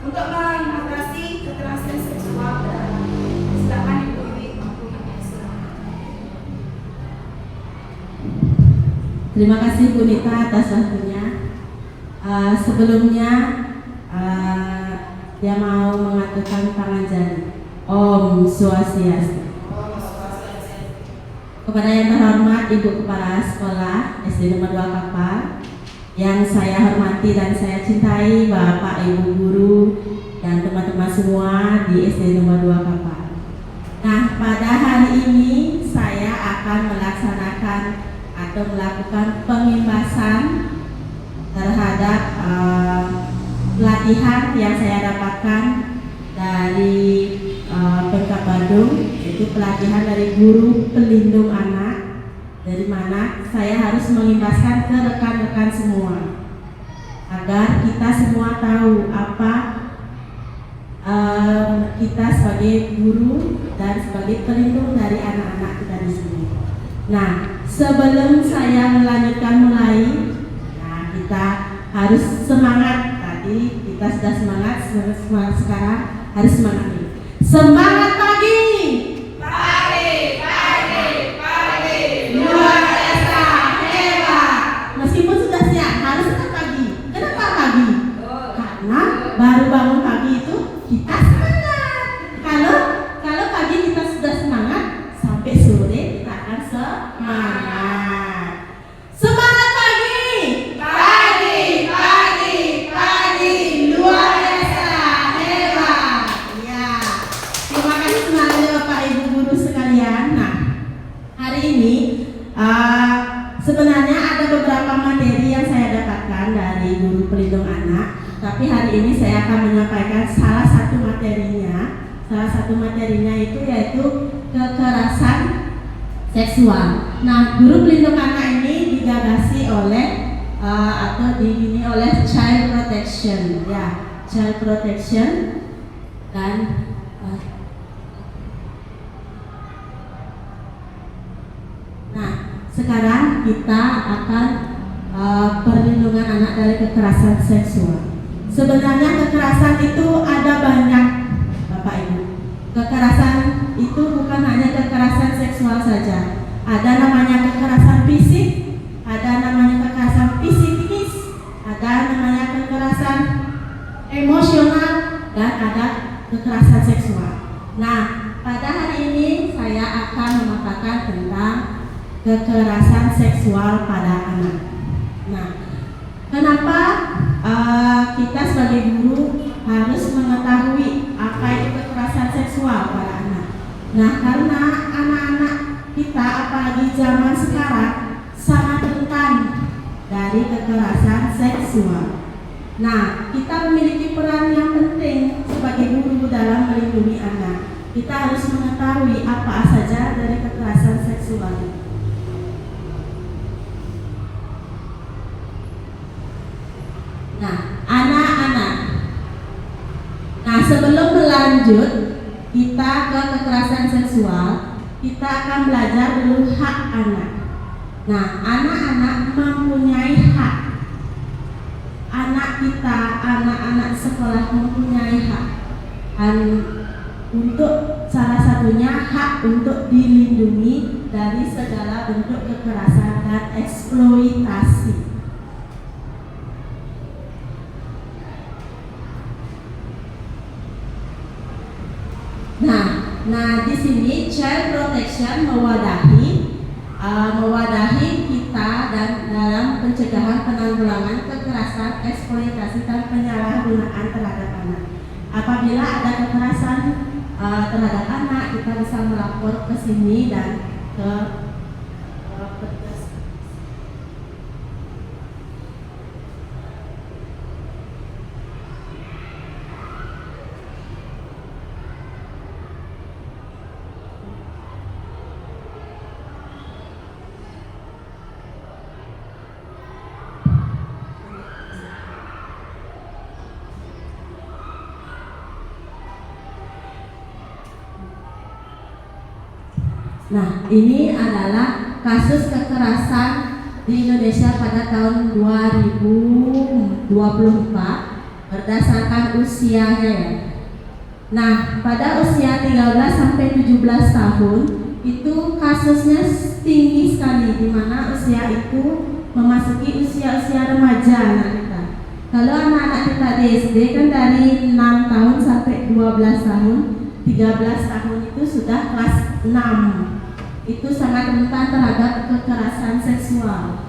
untuk mengatasi kekerasan seksual pada anak. Silakan Ibu Wiwi. Terima kasih Bu Nita atas waktunya. Sebelumnya dia mau mengaturkan tangan jari. Om Swastiastu. Kepada yang terhormat Ibu Kepala Sekolah SD nomor 2 Kapar, yang saya hormati dan saya cintai Bapak Ibu Guru dan teman-teman semua di SD nomor 2 Kapar. Nah, pada hari ini saya akan melaksanakan atau melakukan pengimbasan terhadap pelatihan yang saya dapatkan dari Pemkab Bandung, yaitu pelatihan dari guru pelindung anak, dari mana saya harus mengimbaskan ke rekan-rekan semua agar kita semua tahu apa kita sebagai guru dan sebagai pelindung dari anak-anak kita di sini. Nah, sebelum saya melanjutkan nah kita harus semangat. Tadi kita sudah semangat sekarang harus semangat nih. Semangat pagi. Luar biasa, hebat. Meskipun sudah siang, harus tetap pagi. Kenapa pagi? Karena baru bangun pagi itu kita semangat. Kalau pagi kita sudah semangat, sampai sore kita akan semangat. Semangat pagi. Luar biasa, hebat. Ya. Terima kasih semuanya Bapak Ibu guru sekalian. Nah, hari ini sebenarnya ada beberapa materi yang saya dapatkan dari guru pelindung anak, tapi hari ini saya akan menyampaikan salah satu materinya. Salah satu materinya itu yaitu kekerasan seksual. Nah, guru pelindung anak ini digagasi oleh atau dibimbing oleh Child Protection, ya, Child Protection dan nah, sekarang kita akan perlindungan anak dari kekerasan seksual. Sebenarnya kekerasan itu ada banyak, Bapak Ibu. Kekerasan itu bukan hanya kekerasan seksual saja. Ada namanya kekerasan fisik, ada namanya kekerasan psikis, ada namanya kekerasan emosional, dan ada kekerasan seksual. Nah, pada hari ini saya akan mengatakan tentang kekerasan seksual pada anak. Nah, kenapa kita sebagai guru harus mengetahui apa itu kekerasan seksual pada anak? Nah, karena anak-anak kita apalagi zaman sekarang sangat rentan dari kekerasan seksual. Nah, kita memiliki peran yang penting sebagai guru dalam melindungi anak. Kita harus mengetahui apa saja dari kekerasan seksual itu. Nah, anak-anak. Nah, sebelum melanjut kita ke kekerasan seksual, kita akan belajar dulu hak anak. Nah, anak-anak mempunyai hak. Anak kita, anak-anak sekolah mempunyai hak. Untuk salah satunya hak untuk dilindungi dari segala bentuk kekerasan dan eksploitasi. Nah, di sini Child Protection mewadahi kita dan dalam pencegahan penanggulangan kekerasan, eksploitasi dan penyalahgunaan terhadap anak. Apabila ada kekerasan terhadap anak, kita bisa melapor ke sini dan ke petugas. Nah, ini adalah kasus kekerasan di Indonesia pada tahun 2024. berdasarkan usianya ya. Nah, pada usia 13 sampai 17 tahun itu kasusnya tinggi sekali, di mana usia itu memasuki usia-usia remaja anak kita. Kalau anak-anak kita di SD kan dari 6 tahun sampai 12 tahun, 13 tahun itu sudah kelas 6. Itu sangat rentan terhadap kekerasan seksual.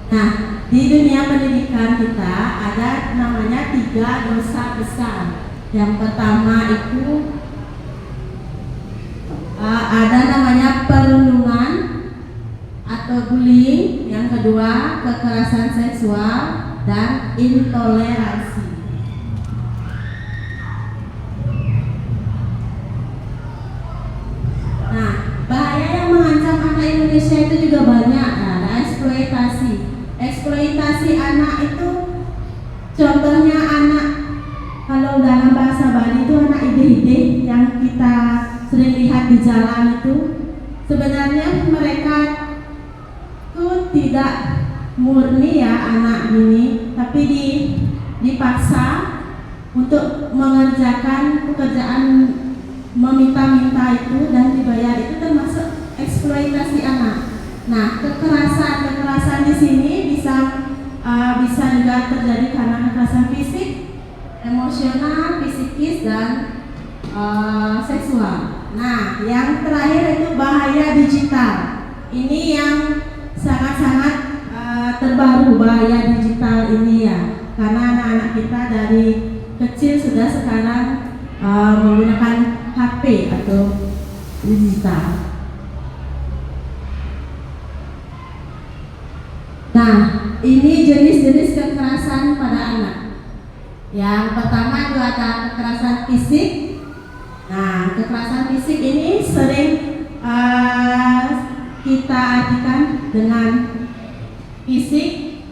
Nah, di dunia pendidikan kita ada namanya 3 dosa besar. Yang pertama itu ada namanya perundungan atau bullying. Yang kedua kekerasan seksual dan intoleransi. Nah, bahaya yang mengancam anak Indonesia itu juga banyak. Ada eksploitasi. Eksploitasi anak itu contohnya anak, kalau dalam bahasa Bali itu anak ide-ide yang kita sering lihat di jalan itu, sebenarnya mereka tuh tidak murni ya anak ini, tapi dipaksa untuk mengerjakan pekerjaan meminta-minta itu dan dibayar, itu termasuk eksploitasi anak. Nah, kekerasan di sini bisa juga terjadi karena kekerasan fisik, emosional, psikis dan seksual. Nah, yang terakhir itu bahaya digital. Ini yang sangat-sangat terbaru, bahaya digital ini ya, karena anak-anak kita dari kecil sudah sekarang menggunakan HP atau digital. Nah, ini jenis-jenis kekerasan pada anak. Yang pertama itu ada kekerasan fisik. Nah, kekerasan fisik ini sering kita artikan dengan fisik.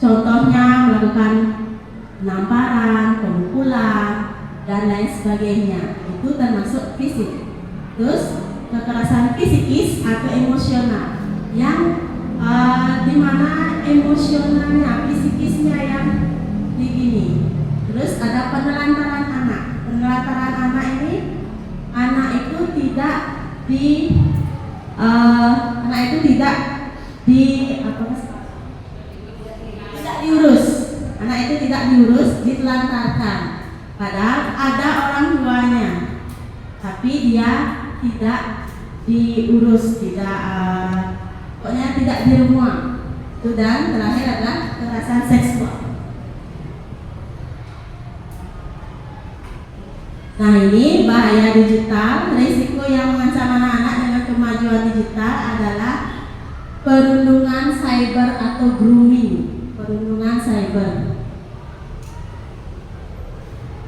Contohnya melakukan penamparan, pemukulan, dan lain sebagainya. Itu termasuk fisik. Terus kekerasan psikis atau emosional yang di mana emosionalnya, psikisnya yang begini. Terus ada penelantaran anak. Penelantaran anak ini, anak itu tidak diurus. Anak itu tidak diurus, ditelantarkan. Padahal ada orang tuanya, tapi dia tidak diurus, pokoknya tidak di rumah. Itu. Dan terakhir adalah kekerasan seksual. Nah, ini bahaya digital. Risiko yang mengancam anak-anak dengan kemajuan digital adalah perundungan cyber atau grooming. Perundungan cyber.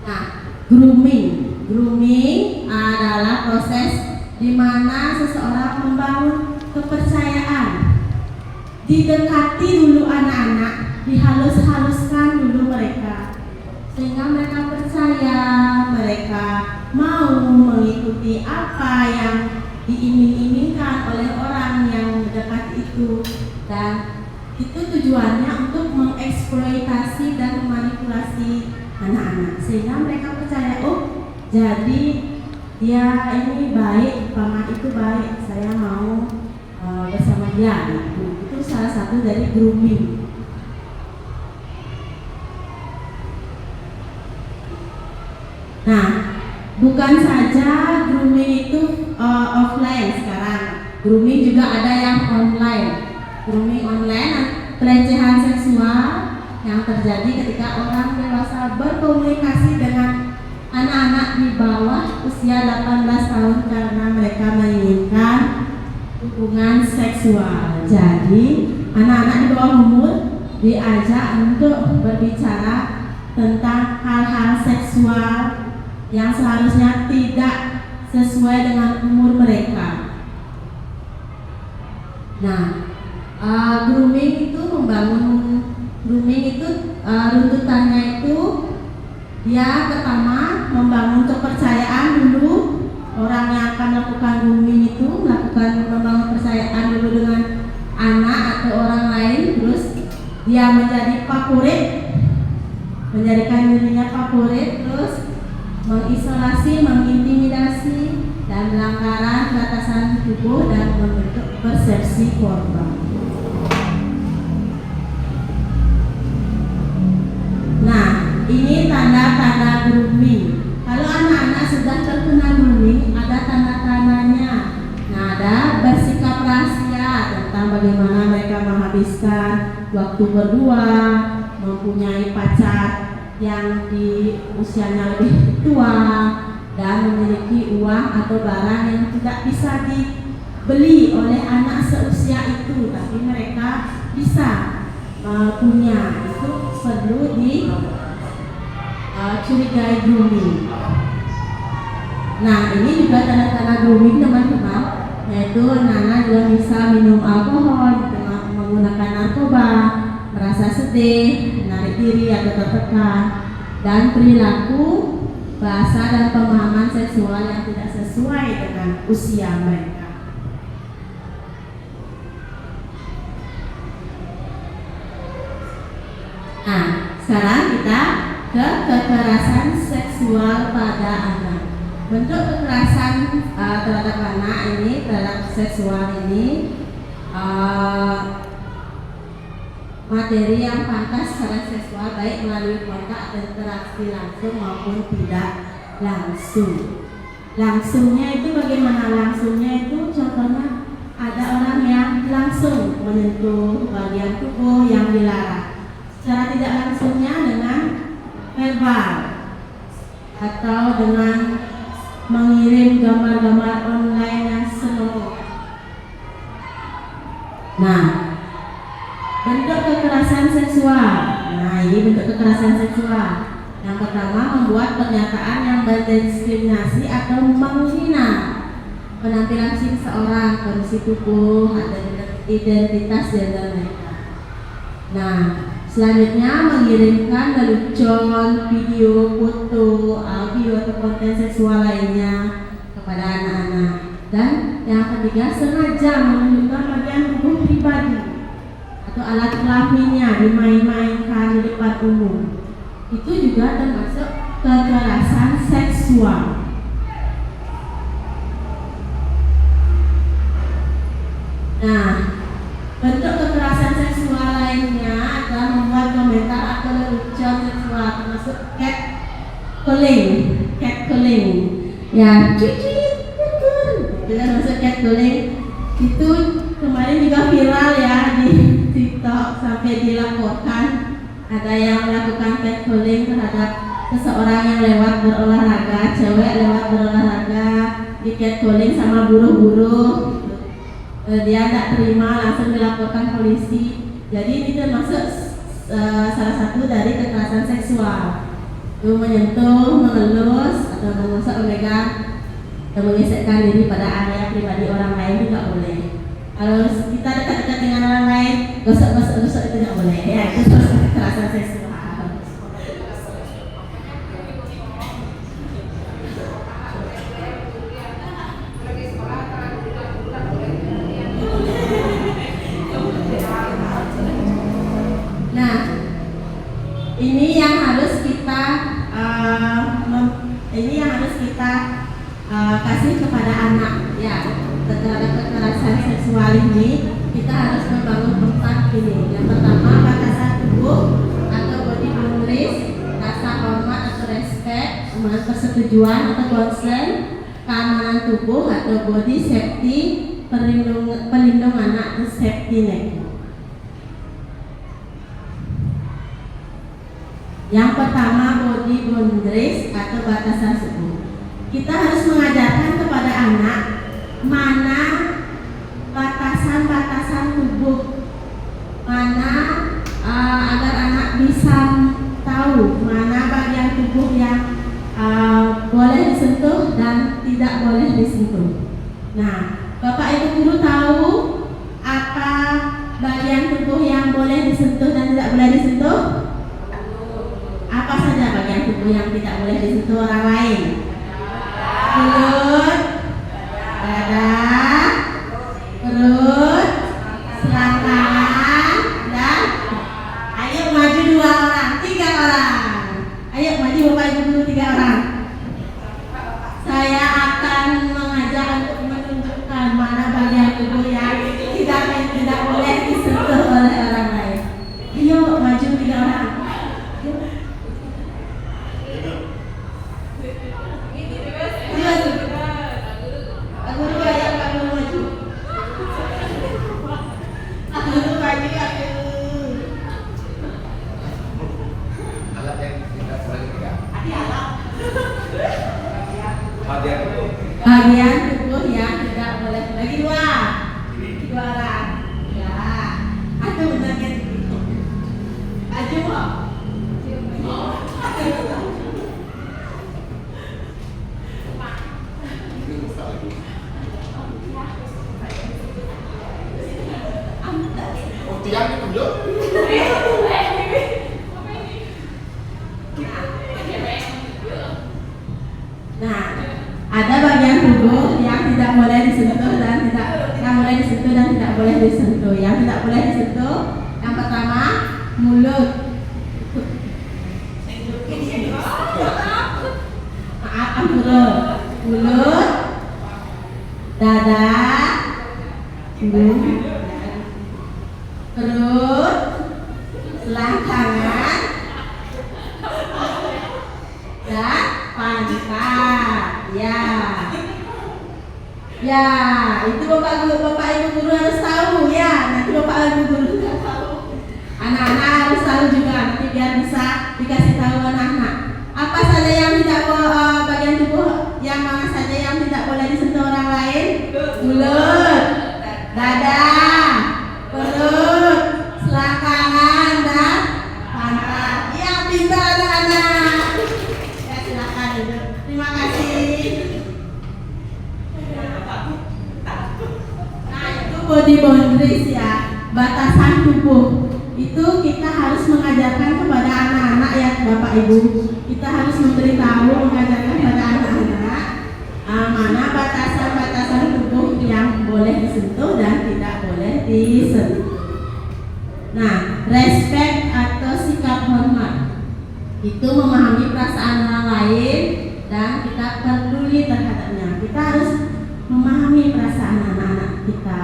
Nah, grooming adalah proses di mana seseorang membangun kepercayaan. Didekati dulu anak-anak, dihalus-haluskan dulu mereka, sehingga mereka percaya, mereka mau mengikuti apa yang diiming-imingkan oleh orang yang mendekati itu. Dan itu tujuannya untuk mengeksploitasi dan memanipulasi anak-anak, sehingga mereka percaya, oh jadi dia ini baik, paman itu baik, saya mau bersama dia. Itu salah satu dari grooming. Nah, bukan saja grooming itu offline sekarang, grooming juga ada yang online. Grooming online, pelecehan seksual yang terjadi ketika orang dewasa berkomunikasi dengan anak-anak di bawah usia 18 tahun karena mereka menginginkan hubungan seksual. Jadi anak-anak di bawah umur diajak untuk berbicara tentang hal-hal seksual yang seharusnya tidak sesuai dengan umur mereka. Nah, grooming itu runtutannya itu Dia pertama membangun kepercayaan dulu. Orang yang akan melakukan grooming itu membangun kepercayaan dulu dengan anak atau orang lain. Terus dia menjadi favorit, menjadikan dirinya favorit. Terus mengisolasi, mengintimidasi, dan melanggaran batasan tubuh dan membentuk persepsi korban. Nah, ini tanda-tanda grooming. Kalau anak-anak sudah terkena grooming, ada tanda-tandanya. Nah, ada bersikap rahasia tentang bagaimana mereka menghabiskan waktu berdua, mempunyai pacar yang di usianya lebih tua, dan memiliki uang atau barang yang tidak bisa dibeli oleh anak seusia itu, tapi mereka bisa punya. Itu perlu dicurigai grooming. Nah, ini juga tanda-tanda grooming teman-teman, yaitu anak-anak juga bisa minum alkohol, menggunakan narkoba, merasa sedih, menarik diri atau tertekan, dan perilaku, bahasa dan pemahaman seksual yang tidak sesuai dengan usia mereka. Nah, sekarang kita ke kekerasan seksual pada anak. Bentuk kekerasan terhadap anak ini, terhadap seksual ini, materi yang pantas secara seksual baik melalui kontak dan interaksi langsung maupun tidak langsung. Langsungnya itu bagaimana? Langsungnya itu contohnya ada orang yang langsung menyentuh bagian tubuh yang dilarang. Secara tidak langsungnya dengan verbal atau dengan mengirim gambar-gambar online yang senonoh. Nah, bentuk kekerasan seksual. Nah, ini bentuk kekerasan seksual. Yang pertama, membuat pernyataan yang berdiskriminasi atau menghina penampilan seseorang, kondisi tubuh, atau identitas gender mereka. Nah, selanjutnya mengirimkan lelucon, video, foto, audio atau konten seksual lainnya kepada anak-anak. Dan yang ketiga, sengaja menunjukkan bagian tubuh pribadi atau alat kelaminnya dimain-mainkan di depan umum. Itu juga termasuk kekerasan seksual. Nah, bentuk kekerasan seksual lainnya adalah membuat komentar atau lelucon seksual, termasuk catcalling. Ya, cuci, itu termasuk catcalling. Itu kemarin juga viral ya di TikTok, sampai dilaporkan ada yang melakukan catcalling terhadap seseorang yang lewat berolahraga, cewek lewat berolahraga, di catcalling sama buruh-buruh. Dia tidak terima, langsung dilaporkan polisi. Jadi ini termasuk salah satu dari kekerasan seksual. Itu menyentuh, mengelus, atau mengusap, memegang, atau mengesekkan diri pada area pribadi orang lain tidak boleh. Kalau kita dekat-dekat dengan orang lain, gosok-gosok itu tidak boleh. Ya, itu kekerasan seksual. Ini yang harus kita kasih kepada anak ya. Terhadap kekerasan seksual ini kita harus membangun 4 ini. Yang pertama, batasan tubuh atau body boundaries, rasa hormat atau respect, persetujuan atau consent, keamanan tubuh atau body safety, pelindung anak atau safety net. Yang pertama, body boundaries atau batasan tubuh. Kita harus mengajarkan kepada anak mana batasan-batasan tubuh, mana agar anak bisa tahu mana bagian tubuh yang boleh disentuh dan tidak boleh disentuh. Nah, Bapak Ibu guru tahu apa bagian tubuh yang boleh disentuh dan tidak boleh disentuh? Apa saja bagian tubuh yang tidak boleh disentuh orang lain? Mulut, dada, perut, selangkangan, dan ayo maju 2 orang, 3 orang. Ayo maju Bapak Ibu guru 3 orang. Saya akan mengajak untuk menunjukkan mana bagian tubuh yang tidak boleh disentuh oleh orang lain. Ayo maju 3 orang. Pak Guru ayo Pak Guru maju. Pak Guru maju Pak Guru. Alat yang tidak boleh dipegang. Bagian tubuh yang tidak boleh bagi 2 orang. Ya, aku benar kan? Maju kok. Oh, tiang ditunjuk. Nah, ada bagian tubuh yang tidak boleh disentuh dan tidak boleh disentuh. Yang tidak boleh disentuh, yang pertama mulut. Maaf, mulut, dada, perut, selangkangan, dan pantat. Ya, itu Bapak Ibu guru harus tahu ya. Nanti Bapak Ibu guru nggak tahu. Anak-anak harus tahu juga nanti biar bisa dikasih tahu anak-anak. Apa saja yang tidak bagian tubuh yang mana saja yang tidak boleh disentuh orang lain? Mulut, dada, perut, selangkangan, dan pantat. Ya, pintar anak-anak. Ya, silakan duduk. Terima kasih. Nah, itu body boundaries ya, batasan tubuh. Itu kita harus mengajarkan kepada anak-anak ya Bapak Ibu. Kita harus mengajarkan kepada anak-anak mana batasan-batasan tubuh yang boleh disentuh dan tidak boleh disentuh. Nah, respect atau sikap hormat itu memahami perasaan orang lain dan kita peduli terhadapnya. Kita harus memahami perasaan anak-anak kita,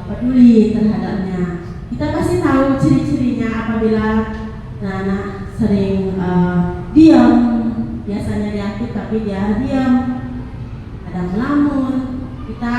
peduli terhadapnya. Kita pasti tahu ciri-cirinya apabila anak sering diam, biasanya dia aktif tapi dia diam, kadang melamun. Kita